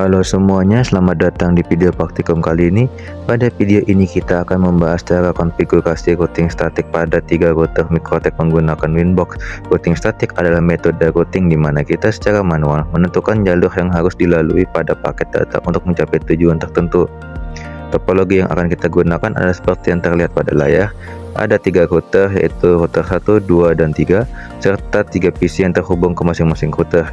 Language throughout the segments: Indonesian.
Halo semuanya, selamat datang di video praktikum kali ini. Pada video ini kita akan membahas cara konfigurasi routing statik pada 3 router Mikrotek menggunakan Winbox. Routing statik adalah metode routing di mana kita secara manual menentukan jalur yang harus dilalui pada paket data untuk mencapai tujuan tertentu. Topologi yang akan kita gunakan adalah seperti yang terlihat pada layar. Ada 3 router, yaitu router 1, 2, dan 3, serta 3 PC yang terhubung ke masing-masing router.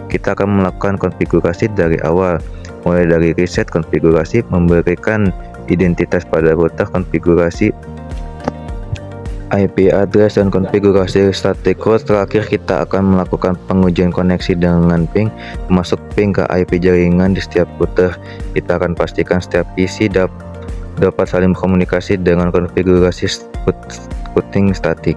Kita akan melakukan konfigurasi dari awal, mulai dari reset konfigurasi, memberikan identitas pada router, konfigurasi IP address, dan konfigurasi static route. Terakhir kita akan melakukan pengujian koneksi dengan ping, masuk ping ke IP jaringan di setiap router. Kita akan pastikan setiap PC dapat saling berkomunikasi dengan konfigurasi routing statik.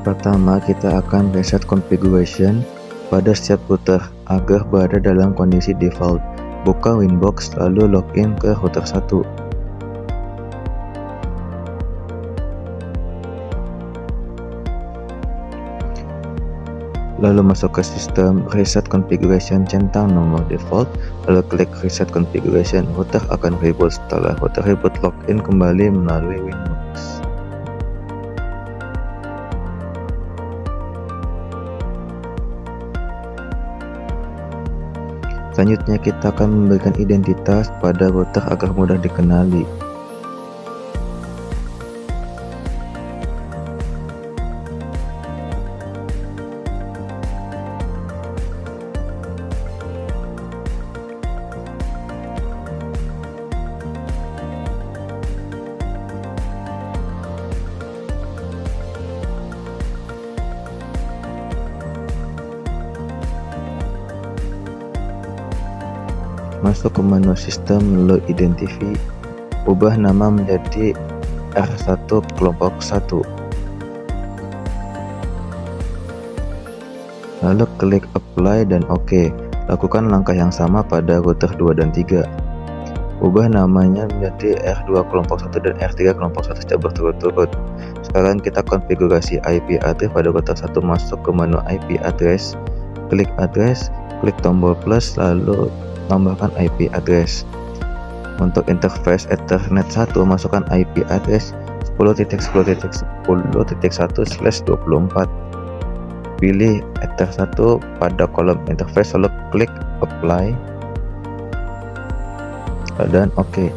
Pertama, kita akan reset configuration pada setiap router agar berada dalam kondisi default. Buka Winbox lalu login ke router 1. Lalu masuk ke sistem, reset configuration, centang nomor default, lalu klik reset configuration. Router akan reboot. Setelah router reboot, login kembali melalui Winbox. Selanjutnya kita akan memberikan identitas pada router agar mudah dikenali. Masuk ke menu sistem, lalu identify, ubah nama menjadi R1 kelompok 1. Lalu klik apply dan OK. Lakukan langkah yang sama pada router 2 dan 3. Ubah namanya menjadi R2 kelompok 1 dan R3 kelompok 1 secara berturut-turut. Sekarang kita konfigurasi IP address pada router 1. Masuk ke menu IP address, klik address, klik tombol plus, lalu tambahkan IP address. Untuk interface Ethernet 1, masukkan IP address 10.10.10.1/24. Pilih Ether 1 pada kolom interface, lalu klik apply dan OK.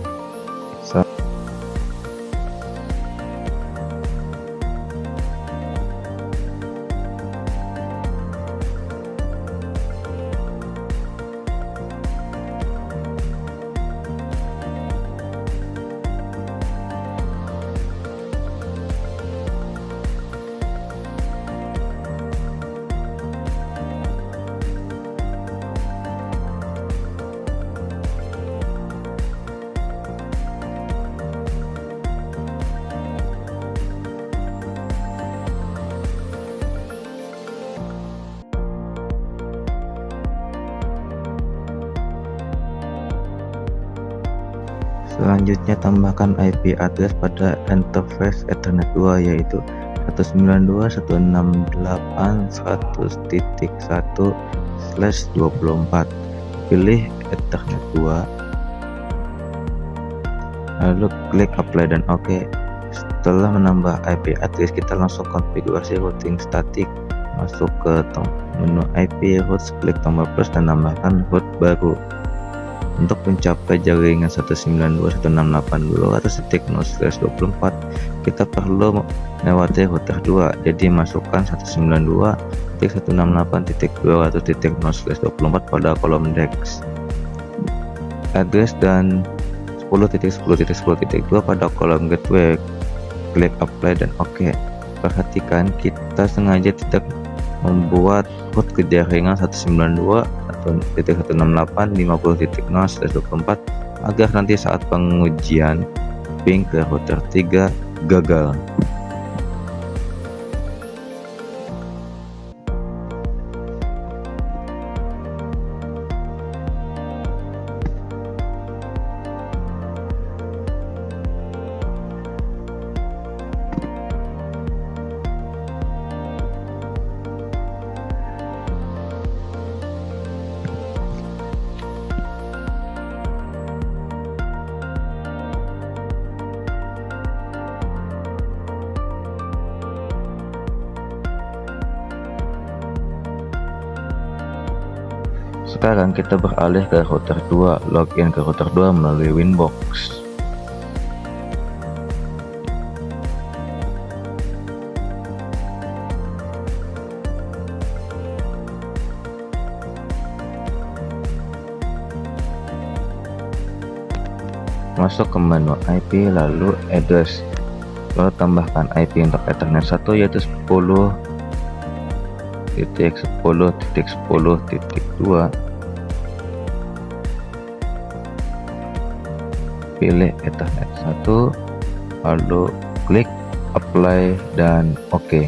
Selanjutnya tambahkan IP address pada interface Ethernet 2, yaitu 192.168.100.1/24. Pilih Ethernet 2, lalu klik apply dan OK. Setelah menambah IP address, kita langsung konfigurasi routing statik. Masuk ke menu IP routes, klik tombol plus dan tambahkan route baru. Untuk mencapai jaringan 192.168.200.0/24, kita perlu melewati router 2. Jadi masukkan 192.168.200.0/24 pada kolom desk address dan 10.10.10.2 pada kolom gateway. Klik apply dan OK. Perhatikan, kita sengaja tidak membuat root ke jaringan 192.168.50.0/24 agar nanti saat pengujian ping ke router 3 gagal. Sekarang kita beralih ke router 2, login ke router 2 melalui Winbox. Masuk ke menu IP, lalu address, lalu tambahkan IP untuk Ethernet 1 yaitu 10.10.10.2. Pilih Ethernet 1, lalu klik apply dan OK.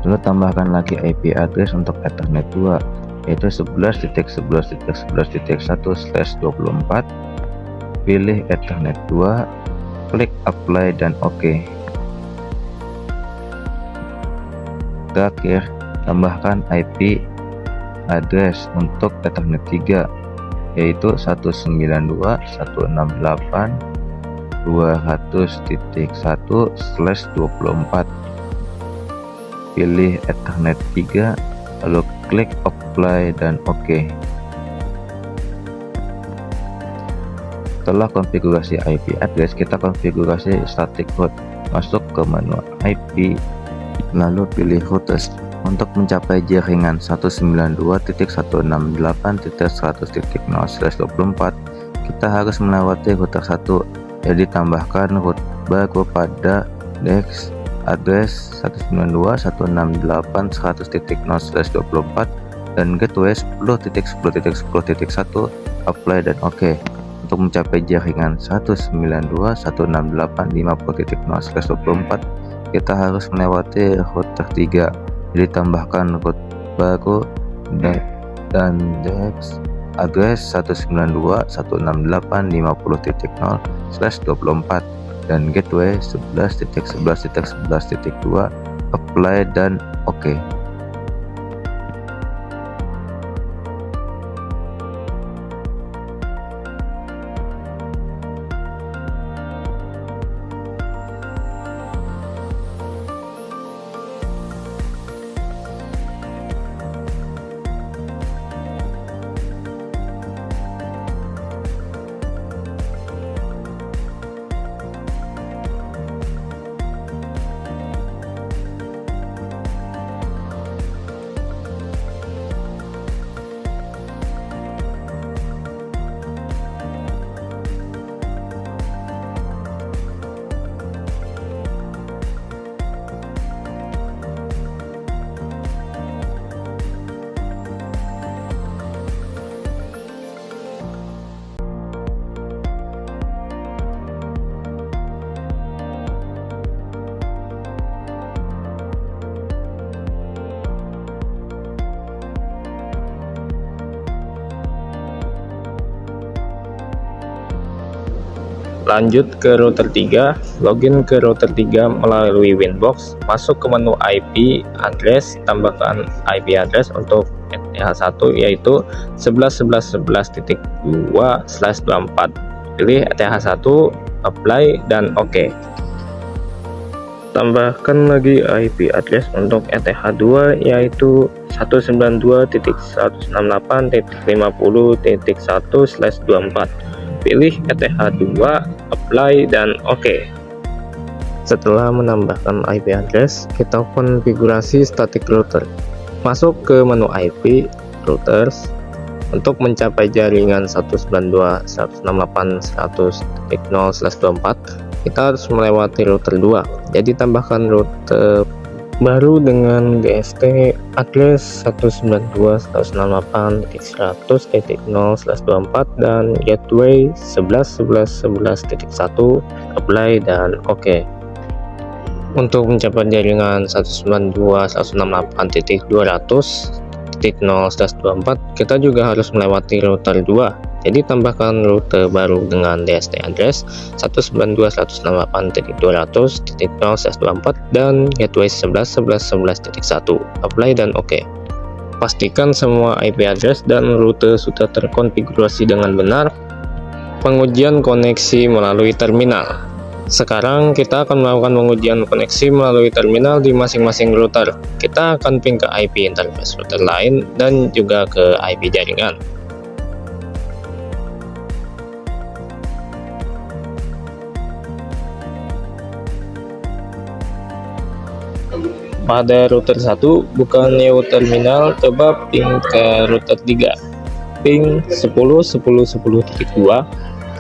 Lalu tambahkan lagi IP address untuk Ethernet 2 yaitu 11.11.11.1/24. Pilih Ethernet 2, klik apply dan OK. Terakhir, tambahkan IP address untuk Ethernet 3 yaitu 192.168.200.1/24. Pilih Ethernet 3, lalu klik apply dan OK. Setelah konfigurasi IP address, kita konfigurasi static route. Masuk ke menu IP, lalu pilih routers. Untuk mencapai jaringan 192.168.100.0/24, kita harus melewati router 1. Jadi tambahkan route baru pada DEX address 192.168.100.0/24 dan gateway 10.10.10.1, apply dan OK. Untuk mencapai jaringan 192.168.50.0/24, kita harus melewati router 3. Jadi tambahkan route baru dan DEX address 192.168.50.0/24 dan gateway 11.11.11.2, apply dan OK. Lanjut ke router 3, login ke router 3 melalui Winbox, masuk ke menu IP address, tambahkan IP address untuk ETH1 yaitu 11.11.11.2/24. Pilih ETH1, apply dan OK. Tambahkan lagi IP address untuk ETH2 yaitu 192.168.50.1/24. Pilih ETH2, apply dan OK. Setelah menambahkan IP address, kita konfigurasi static router. Masuk ke menu IP routers. Untuk mencapai jaringan 192.168.100.0/24, kita harus melewati router 2. Jadi tambahkan router baru dengan DST address 192.168.100.0/24 dan gateway 11.11.11.1, apply dan OK. Untuk mencapai jaringan 192.168.200.0/24, kita juga harus melewati router 2. Jadi tambahkan rute baru dengan DST address 192.168.200.0/24 dan gateway 11.11.11.1, apply dan OK. Pastikan semua IP address dan rute sudah terkonfigurasi dengan benar. Pengujian koneksi melalui terminal. Sekarang kita akan melakukan pengujian koneksi melalui terminal di masing-masing router. Kita akan ping ke IP interface router lain dan juga ke IP jaringan. Pada router 1 buka new terminal, coba ping ke router 3. Ping 10.10.10.2.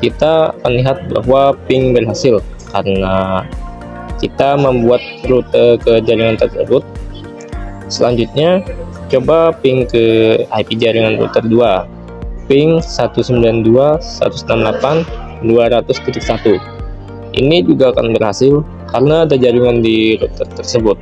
Kita akan lihat bahwa ping berhasil karena kita membuat rute ke jaringan tersebut. Selanjutnya coba ping ke IP jaringan router 2. Ping 192.168.200.1. Ini juga akan berhasil karena ada jaringan di router tersebut.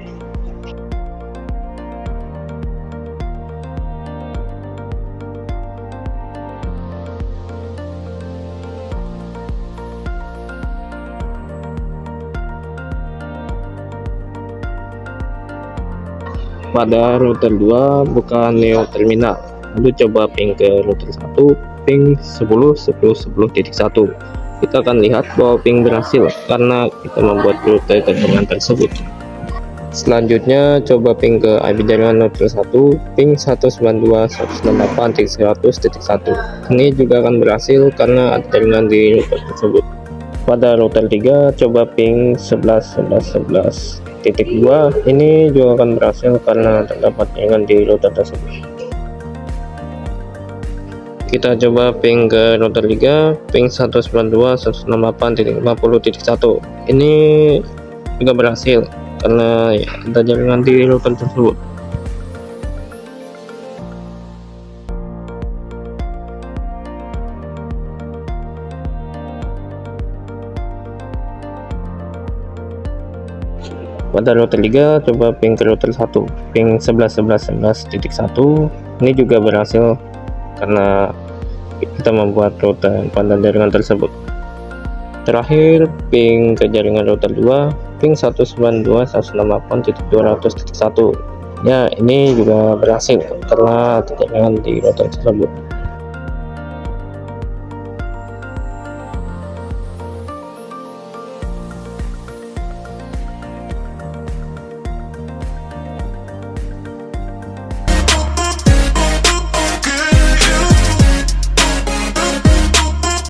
Pada router 2 buka new terminal, lalu coba ping ke router 1, ping 10.10.10.1. Kita akan lihat bahwa ping berhasil karena kita membuat rute ke jaringan tersebut. Selanjutnya coba ping ke IP jaringan router 1, ping 192.168.100.1. Ini juga akan berhasil karena ada jaringan di router tersebut. Pada router 3 coba ping 11.11.11.2. Ini juga akan berhasil karena terdapat jaringan di router tersebut. Kita coba ping ke router 3, ping 192.168.50.1. Ini juga berhasil karena ada jaringan di router tersebut. Pada router 3 coba ping ke router 1, ping 11.11.11.1. Ini juga berhasil karena kita membuat rute pada jaringan tersebut. Terakhir ping ke jaringan router 2, ping 192.168.200.1. Ya, ini juga berhasil karena ada jaringan di router tersebut.